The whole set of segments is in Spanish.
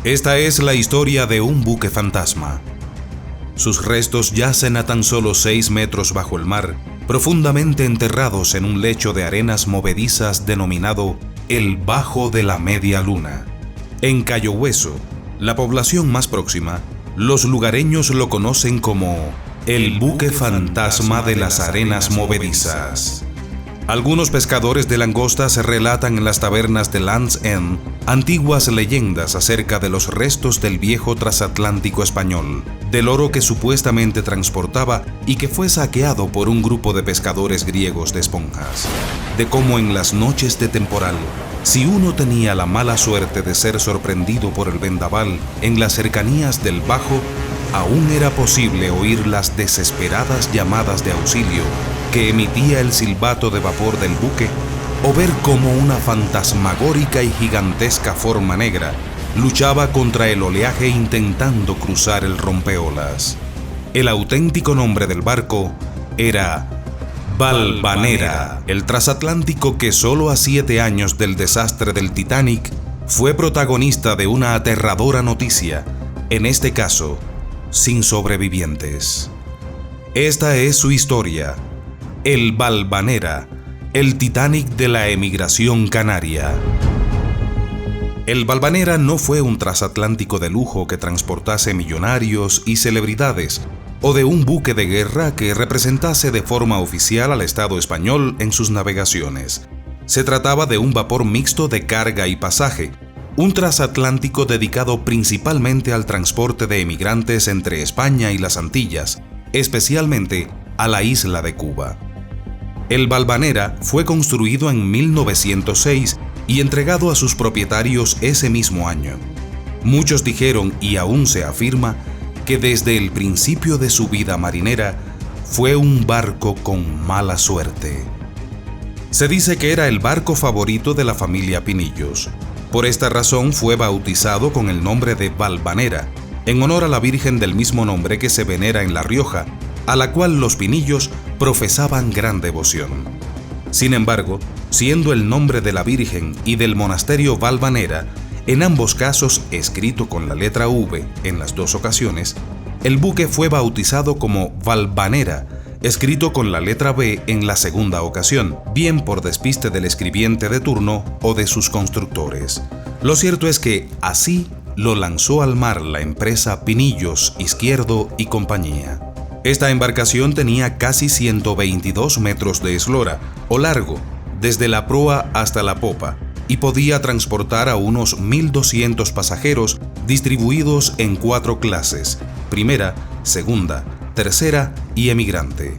Esta es la historia de un buque fantasma. Sus restos yacen a tan solo 6 metros bajo el mar, profundamente enterrados en un lecho de arenas movedizas denominado el Bajo de la Media Luna. En Cayo Hueso, la población más próxima, los lugareños lo conocen como el buque fantasma de las arenas movedizas. Algunos pescadores de langostas relatan en las tabernas de Land's End antiguas leyendas acerca de los restos del viejo transatlántico español, del oro que supuestamente transportaba y que fue saqueado por un grupo de pescadores griegos de esponjas, de cómo en las noches de temporal, si uno tenía la mala suerte de ser sorprendido por el vendaval en las cercanías del Bajo, aún era posible oír las desesperadas llamadas de auxilio que emitía el silbato de vapor del buque, o ver cómo una fantasmagórica y gigantesca forma negra luchaba contra el oleaje intentando cruzar el rompeolas. El auténtico nombre del barco era Valvanera, el transatlántico que solo a 7 años del desastre del Titanic fue protagonista de una aterradora noticia, en este caso, sin sobrevivientes. Esta es su historia. El Valvanera, el Titanic de la emigración canaria. El Valvanera no fue un transatlántico de lujo que transportase millonarios y celebridades, o de un buque de guerra que representase de forma oficial al Estado español en sus navegaciones. Se trataba de un vapor mixto de carga y pasaje, un transatlántico dedicado principalmente al transporte de emigrantes entre España y las Antillas, especialmente a la isla de Cuba. El Valvanera fue construido en 1906 y entregado a sus propietarios ese mismo año. Muchos dijeron, y aún se afirma, que desde el principio de su vida marinera fue un barco con mala suerte. Se dice que era el barco favorito de la familia Pinillos. Por esta razón fue bautizado con el nombre de Valvanera, en honor a la Virgen del mismo nombre que se venera en La Rioja, a la cual los Pinillos profesaban gran devoción. Sin embargo, siendo el nombre de la Virgen y del monasterio Valvanera, en ambos casos escrito con la letra V en las dos ocasiones, el buque fue bautizado como Valvanera, escrito con la letra B en la segunda ocasión, bien por despiste del escribiente de turno o de sus constructores. Lo cierto es que así lo lanzó al mar la empresa Pinillos, Izquierdo y compañía. Esta embarcación tenía casi 122 metros de eslora o largo, desde la proa hasta la popa, y podía transportar a unos 1.200 pasajeros distribuidos en 4 clases: primera, segunda, tercera y emigrante.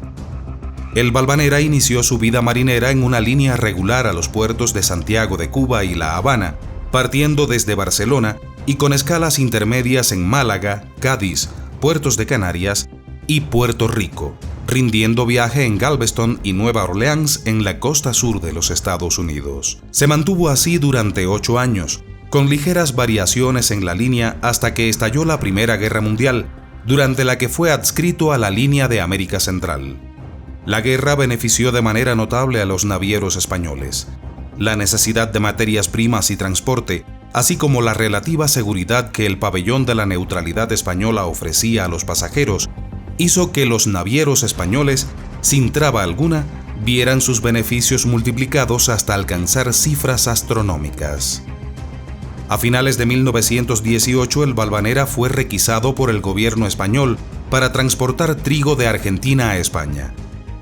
El Valvanera inició su vida marinera en una línea regular a los puertos de Santiago de Cuba y La Habana, partiendo desde Barcelona y con escalas intermedias en Málaga, Cádiz, Puertos de Canarias y Puerto Rico, rindiendo viaje en Galveston y Nueva Orleans en la costa sur de los Estados Unidos. Se mantuvo así durante 8 años, con ligeras variaciones en la línea hasta que estalló la Primera Guerra Mundial, durante la que fue adscrito a la línea de América Central. La guerra benefició de manera notable a los navieros españoles. La necesidad de materias primas y transporte, así como la relativa seguridad que el pabellón de la neutralidad española ofrecía a los pasajeros, hizo que los navieros españoles, sin traba alguna, vieran sus beneficios multiplicados hasta alcanzar cifras astronómicas. A finales de 1918, el Valvanera fue requisado por el gobierno español para transportar trigo de Argentina a España.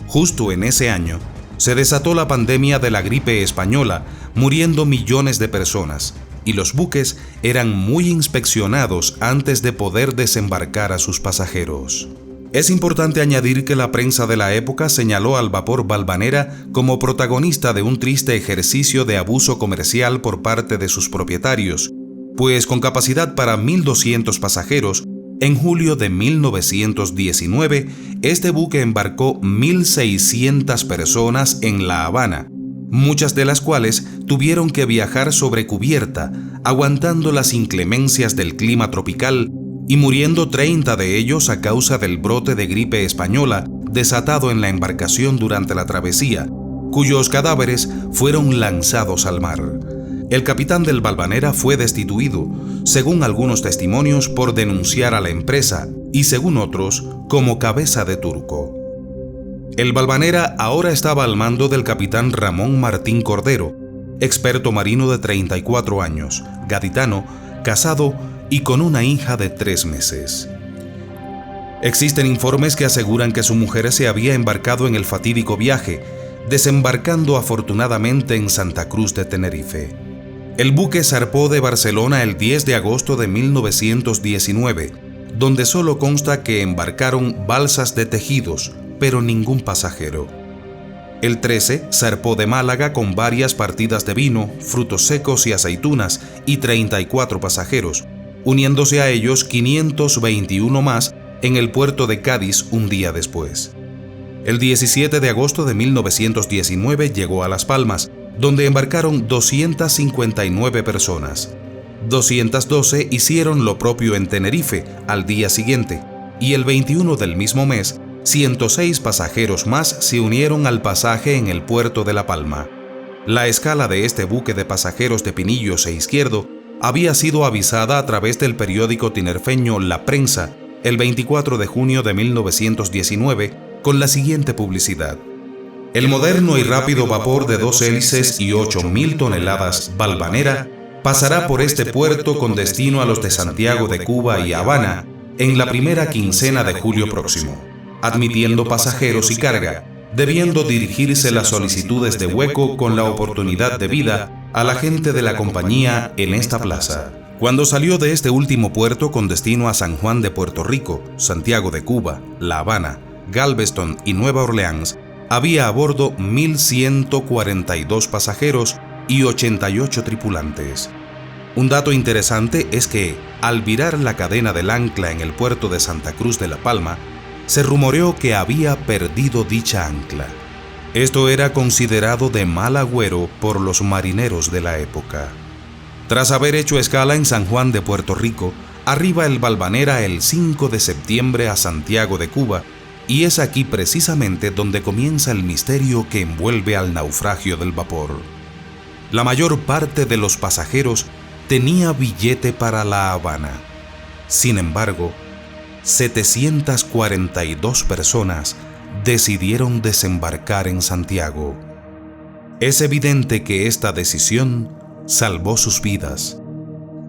Justo en ese año, se desató la pandemia de la gripe española, muriendo millones de personas, y los buques eran muy inspeccionados antes de poder desembarcar a sus pasajeros. Es importante añadir que la prensa de la época señaló al vapor Valvanera como protagonista de un triste ejercicio de abuso comercial por parte de sus propietarios, pues con capacidad para 1.200 pasajeros, en julio de 1919, este buque embarcó 1.600 personas en La Habana, muchas de las cuales tuvieron que viajar sobre cubierta, aguantando las inclemencias del clima tropical y muriendo 30 de ellos a causa del brote de gripe española desatado en la embarcación durante la travesía, cuyos cadáveres fueron lanzados al mar. El capitán del Valvanera fue destituido, según algunos testimonios, por denunciar a la empresa y, según otros, como cabeza de turco. El Valvanera ahora estaba al mando del capitán Ramón Martín Cordero, experto marino de 34 años, gaditano, casado y con una hija de 3 meses. Existen informes que aseguran que su mujer se había embarcado en el fatídico viaje, desembarcando afortunadamente en Santa Cruz de Tenerife. El buque zarpó de Barcelona el 10 de agosto de 1919, donde solo consta que embarcaron balsas de tejidos, pero ningún pasajero. El 13 zarpó de Málaga con varias partidas de vino, frutos secos y aceitunas y 34 pasajeros, uniéndose a ellos 521 más en el puerto de Cádiz un día después. El 17 de agosto de 1919 llegó a Las Palmas, donde embarcaron 259 personas. 212 hicieron lo propio en Tenerife al día siguiente, y el 21 del mismo mes, 106 pasajeros más se unieron al pasaje en el puerto de La Palma. La escala de este buque de pasajeros de Pinillos e Izquierdo había sido avisada a través del periódico tinerfeño La Prensa el 24 de junio de 1919 con la siguiente publicidad: el moderno y rápido vapor de 2 hélices y 8.000 toneladas Valvanera pasará por este puerto con destino a los de Santiago de Cuba y Habana en la primera quincena de julio próximo, admitiendo pasajeros y carga, debiendo dirigirse las solicitudes de hueco con la oportunidad debida a la gente de la compañía en esta plaza. Cuando salió de este último puerto con destino a San Juan de Puerto Rico, Santiago de Cuba, La Habana, Galveston y Nueva Orleans, había a bordo 1.142 pasajeros y 88 tripulantes. Un dato interesante es que, al virar la cadena del ancla en el puerto de Santa Cruz de La Palma, se rumoreó que había perdido dicha ancla. Esto era considerado de mal agüero por los marineros de la época. Tras haber hecho escala en San Juan de Puerto Rico, arriba el Valvanera el 5 de septiembre a Santiago de Cuba, y es aquí precisamente donde comienza el misterio que envuelve al naufragio del vapor. La mayor parte de los pasajeros tenía billete para La Habana. Sin embargo, 742 personas decidieron desembarcar en Santiago. Es evidente que esta decisión salvó sus vidas.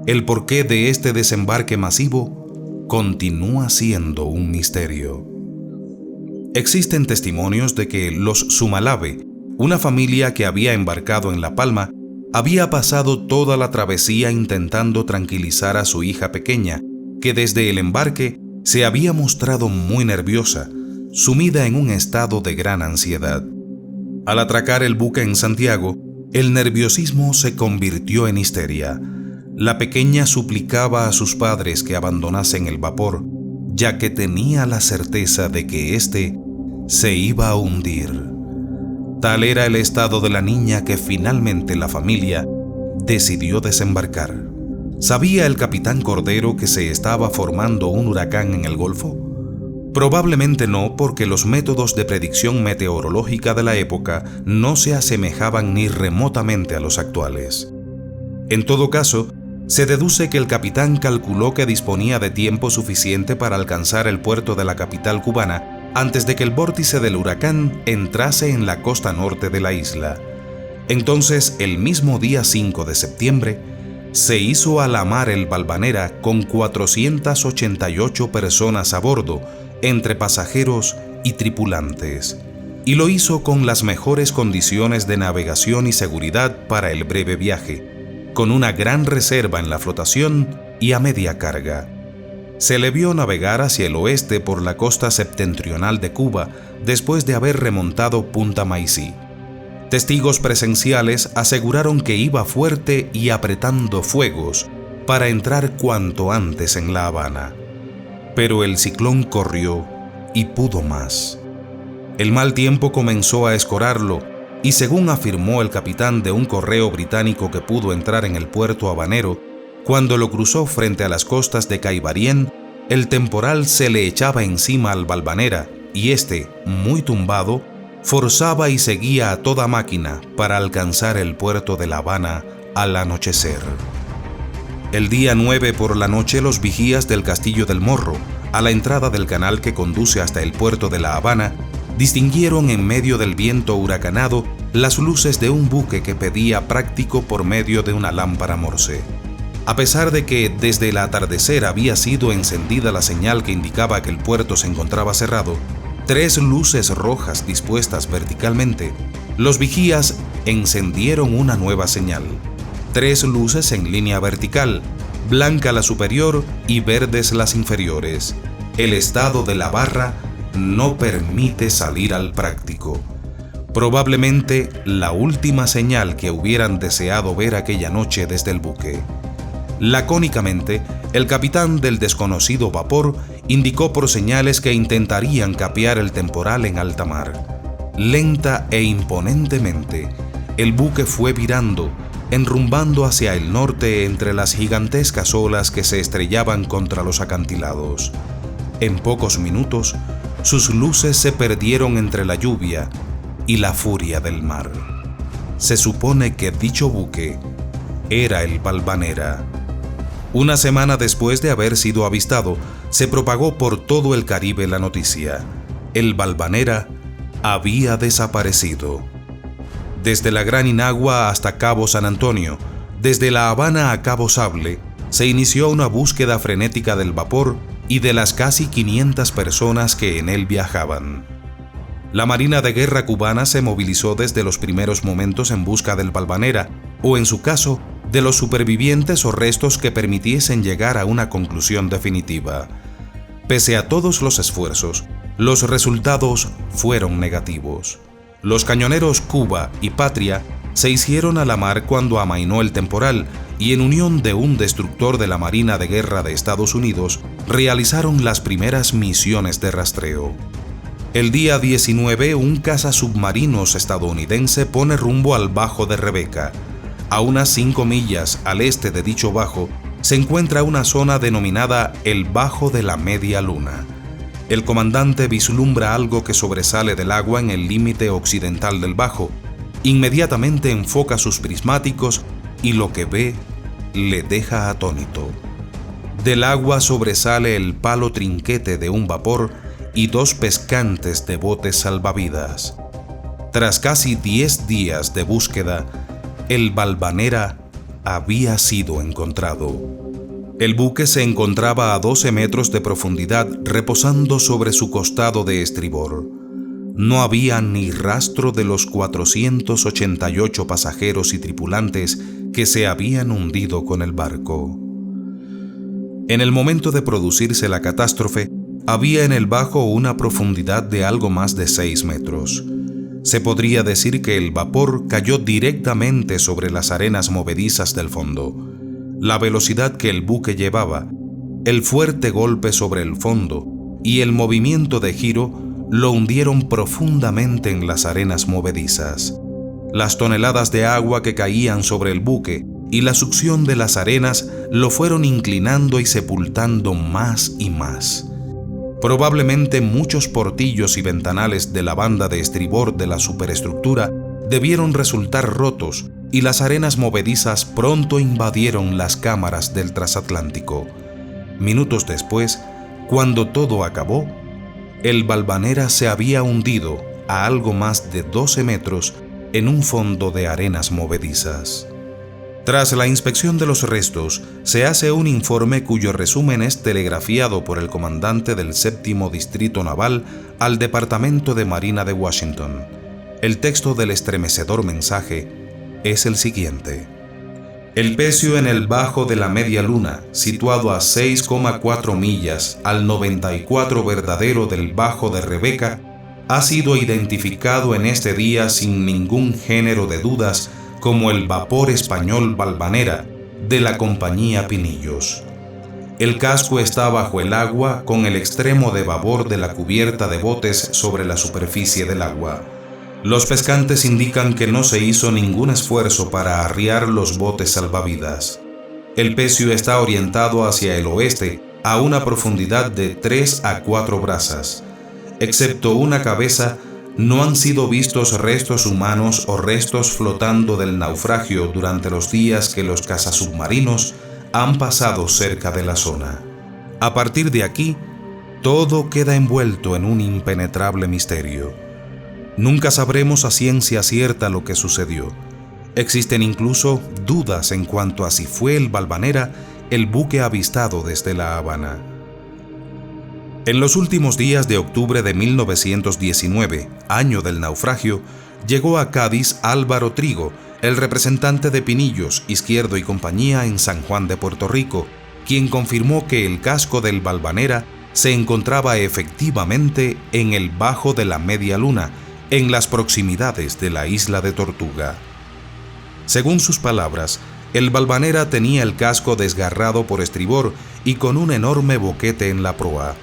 El porqué de este desembarque masivo continúa siendo un misterio. Existen testimonios de que los Sumalave, una familia que había embarcado en La Palma, había pasado toda la travesía intentando tranquilizar a su hija pequeña, que desde el embarque se había mostrado muy nerviosa, sumida en un estado de gran ansiedad. Al atracar el buque en Santiago, el nerviosismo se convirtió en histeria. La pequeña suplicaba a sus padres que abandonasen el vapor, ya que tenía la certeza de que éste se iba a hundir. Tal era el estado de la niña que finalmente la familia decidió desembarcar. ¿Sabía el capitán Cordero que se estaba formando un huracán en el Golfo? Probablemente no, porque los métodos de predicción meteorológica de la época no se asemejaban ni remotamente a los actuales. En todo caso, se deduce que el capitán calculó que disponía de tiempo suficiente para alcanzar el puerto de la capital cubana antes de que el vórtice del huracán entrase en la costa norte de la isla. Entonces, el mismo día 5 de septiembre, se hizo a la mar el Valvanera con 488 personas a bordo, entre pasajeros y tripulantes, y lo hizo con las mejores condiciones de navegación y seguridad para el breve viaje, con una gran reserva en la flotación y a media carga. Se le vio navegar hacia el oeste por la costa septentrional de Cuba después de haber remontado Punta Maicí. Testigos presenciales aseguraron que iba fuerte y apretando fuegos para entrar cuanto antes en La Habana. Pero el ciclón corrió y pudo más. El mal tiempo comenzó a escorarlo y, según afirmó el capitán de un correo británico que pudo entrar en el puerto habanero, cuando lo cruzó frente a las costas de Caibarien, el temporal se le echaba encima al Valvanera y este, muy tumbado, forzaba y seguía a toda máquina para alcanzar el puerto de La Habana al anochecer. El día 9 por la noche, los vigías del Castillo del Morro, a la entrada del canal que conduce hasta el puerto de La Habana, distinguieron en medio del viento huracanado las luces de un buque que pedía práctico por medio de una lámpara Morse. A pesar de que desde el atardecer había sido encendida la señal que indicaba que el puerto se encontraba cerrado, 3 luces rojas dispuestas verticalmente, los vigías encendieron una nueva señal. 3 luces en línea vertical, blanca la superior y verdes las inferiores. El estado de la barra no permite salir al práctico. Probablemente la última señal que hubieran deseado ver aquella noche desde el buque. Lacónicamente, el capitán del desconocido vapor indicó por señales que intentarían capear el temporal en alta mar. Lenta e imponentemente, el buque fue virando, enrumbando hacia el norte entre las gigantescas olas que se estrellaban contra los acantilados. En pocos minutos, sus luces se perdieron entre la lluvia y la furia del mar. Se supone que dicho buque era el Valvanera. Una semana después de haber sido avistado, se propagó por todo el Caribe la noticia: el Valvanera había desaparecido. Desde la Gran Inagua hasta Cabo San Antonio, desde La Habana a Cabo Sable, se inició una búsqueda frenética del vapor y de las casi 500 personas que en él viajaban. La Marina de Guerra cubana se movilizó desde los primeros momentos en busca del Valvanera, o en su caso, de los supervivientes o restos que permitiesen llegar a una conclusión definitiva. Pese a todos los esfuerzos, los resultados fueron negativos. Los cañoneros Cuba y Patria se hicieron a la mar cuando amainó el temporal y, en unión de un destructor de la Marina de Guerra de Estados Unidos, realizaron las primeras misiones de rastreo. El día 19, un cazasubmarinos estadounidense pone rumbo al Bajo de Rebeca. A unas 5 millas al este de dicho bajo se encuentra una zona denominada el Bajo de la Media Luna. El comandante vislumbra algo que sobresale del agua en el límite occidental del bajo. Inmediatamente enfoca sus prismáticos y lo que ve le deja atónito. Del agua sobresale el palo trinquete de un vapor y 2 pescantes de botes salvavidas. Tras casi 10 días de búsqueda, el Valvanera había sido encontrado. El buque se encontraba a 12 metros de profundidad, reposando sobre su costado de estribor. No había ni rastro de los 488 pasajeros y tripulantes que se habían hundido con el barco. En el momento de producirse la catástrofe, había en el bajo una profundidad de algo más de 6 metros. Se podría decir que el vapor cayó directamente sobre las arenas movedizas del fondo. La velocidad que el buque llevaba, el fuerte golpe sobre el fondo y el movimiento de giro lo hundieron profundamente en las arenas movedizas. Las toneladas de agua que caían sobre el buque y la succión de las arenas lo fueron inclinando y sepultando más y más. Probablemente muchos portillos y ventanales de la banda de estribor de la superestructura debieron resultar rotos y las arenas movedizas pronto invadieron las cámaras del transatlántico. Minutos después, cuando todo acabó, el Valvanera se había hundido a algo más de 12 metros en un fondo de arenas movedizas. Tras la inspección de los restos, se hace un informe cuyo resumen es telegrafiado por el comandante del 7º Distrito Naval al Departamento de Marina de Washington. El texto del estremecedor mensaje es el siguiente: el pecio en el Bajo de la Media Luna, situado a 6,4 millas al 94 verdadero del Bajo de Rebeca, ha sido identificado en este día sin ningún género de dudas como el vapor español Valvanera de la Compañía Pinillos. El casco está bajo el agua con el extremo de babor de la cubierta de botes sobre la superficie del agua. Los pescantes indican que no se hizo ningún esfuerzo para arriar los botes salvavidas. El pecio está orientado hacia el oeste a una profundidad de 3 a 4 brazas. Excepto una cabeza, no han sido vistos restos humanos o restos flotando del naufragio durante los días que los cazasubmarinos han pasado cerca de la zona. A partir de aquí, todo queda envuelto en un impenetrable misterio. Nunca sabremos a ciencia cierta lo que sucedió. Existen incluso dudas en cuanto a si fue el Valvanera el buque avistado desde La Habana. En los últimos días de octubre de 1919, año del naufragio, llegó a Cádiz Álvaro Trigo, el representante de Pinillos, Izquierdo y compañía en San Juan de Puerto Rico, quien confirmó que el casco del Valvanera se encontraba efectivamente en el bajo de la Media Luna, en las proximidades de la isla de Tortuga. Según sus palabras, el Valvanera tenía el casco desgarrado por estribor y con un enorme boquete en la proa.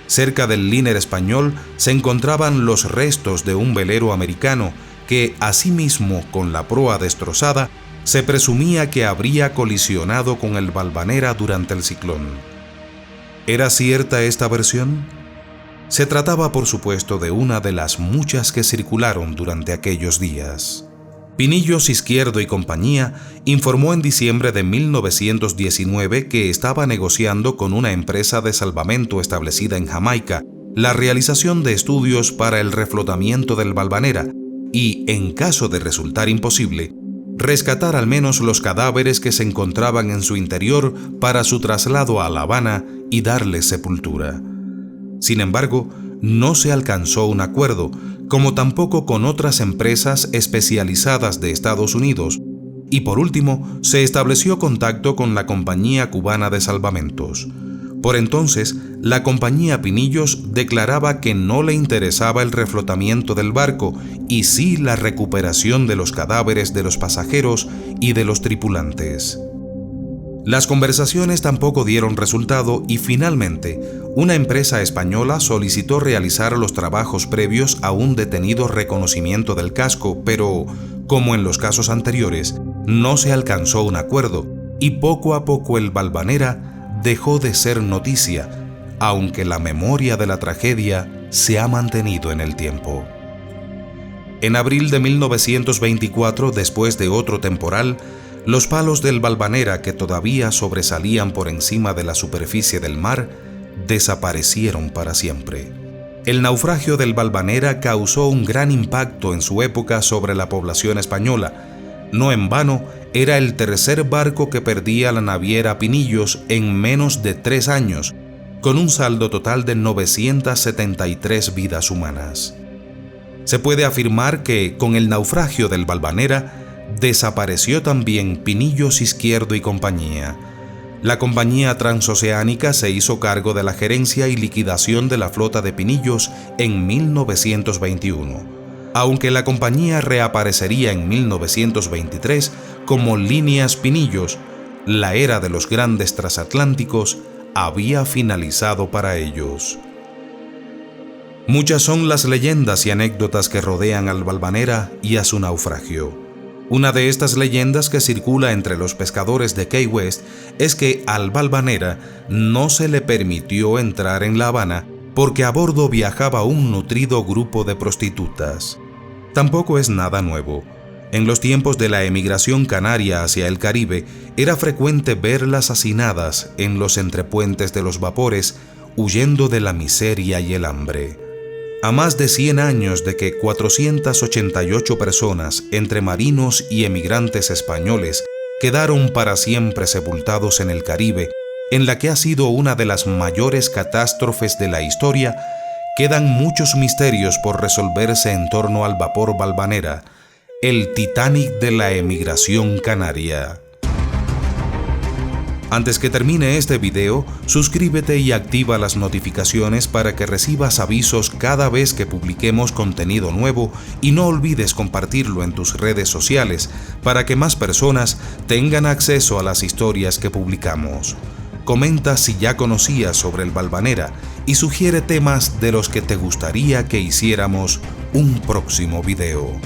Cerca del liner español se encontraban los restos de un velero americano que, asimismo con la proa destrozada, se presumía que habría colisionado con el Valvanera durante el ciclón. ¿Era cierta esta versión? Se trataba, por supuesto, de una de las muchas que circularon durante aquellos días. Pinillos, Izquierdo y compañía informó en diciembre de 1919 que estaba negociando con una empresa de salvamento establecida en Jamaica la realización de estudios para el reflotamiento del Valvanera y, en caso de resultar imposible, rescatar al menos los cadáveres que se encontraban en su interior para su traslado a La Habana y darles sepultura. Sin embargo, no se alcanzó un acuerdo, como tampoco con otras empresas especializadas de Estados Unidos, y por último, se estableció contacto con la Compañía Cubana de Salvamentos. Por entonces, la Compañía Pinillos declaraba que no le interesaba el reflotamiento del barco y sí la recuperación de los cadáveres de los pasajeros y de los tripulantes. Las conversaciones tampoco dieron resultado y finalmente una empresa española solicitó realizar los trabajos previos a un detenido reconocimiento del casco, pero, como en los casos anteriores, no se alcanzó un acuerdo y poco a poco el Valvanera dejó de ser noticia, aunque la memoria de la tragedia se ha mantenido en el tiempo. En abril de 1924, después de otro temporal, los palos del Valvanera que todavía sobresalían por encima de la superficie del mar desaparecieron para siempre. El naufragio del Valvanera causó un gran impacto en su época sobre la población española. No en vano, era el tercer barco que perdía la naviera Pinillos en menos de 3 años, con un saldo total de 973 vidas humanas. Se puede afirmar que, con el naufragio del Valvanera, desapareció también Pinillos, Izquierdo y compañía. La compañía transoceánica se hizo cargo de la gerencia y liquidación de la flota de Pinillos en 1921, aunque la compañía reaparecería en 1923 como Líneas Pinillos. La era de los grandes transatlánticos había finalizado para ellos. Muchas son las leyendas y anécdotas que rodean al Valvanera y a su naufragio. Una de estas leyendas que circula entre los pescadores de Key West es que al Valvanera no se le permitió entrar en La Habana porque a bordo viajaba un nutrido grupo de prostitutas. Tampoco es nada nuevo. En los tiempos de la emigración canaria hacia el Caribe, era frecuente verlas hacinadas en los entrepuentes de los vapores, huyendo de la miseria y el hambre. A más de 100 años de que 488 personas, entre marinos y emigrantes españoles, quedaron para siempre sepultados en el Caribe, en la que ha sido una de las mayores catástrofes de la historia, quedan muchos misterios por resolverse en torno al vapor Valvanera, el Titanic de la emigración canaria. Antes que termine este video, suscríbete y activa las notificaciones para que recibas avisos cada vez que publiquemos contenido nuevo y no olvides compartirlo en tus redes sociales para que más personas tengan acceso a las historias que publicamos. Comenta si ya conocías sobre el Valvanera y sugiere temas de los que te gustaría que hiciéramos un próximo video.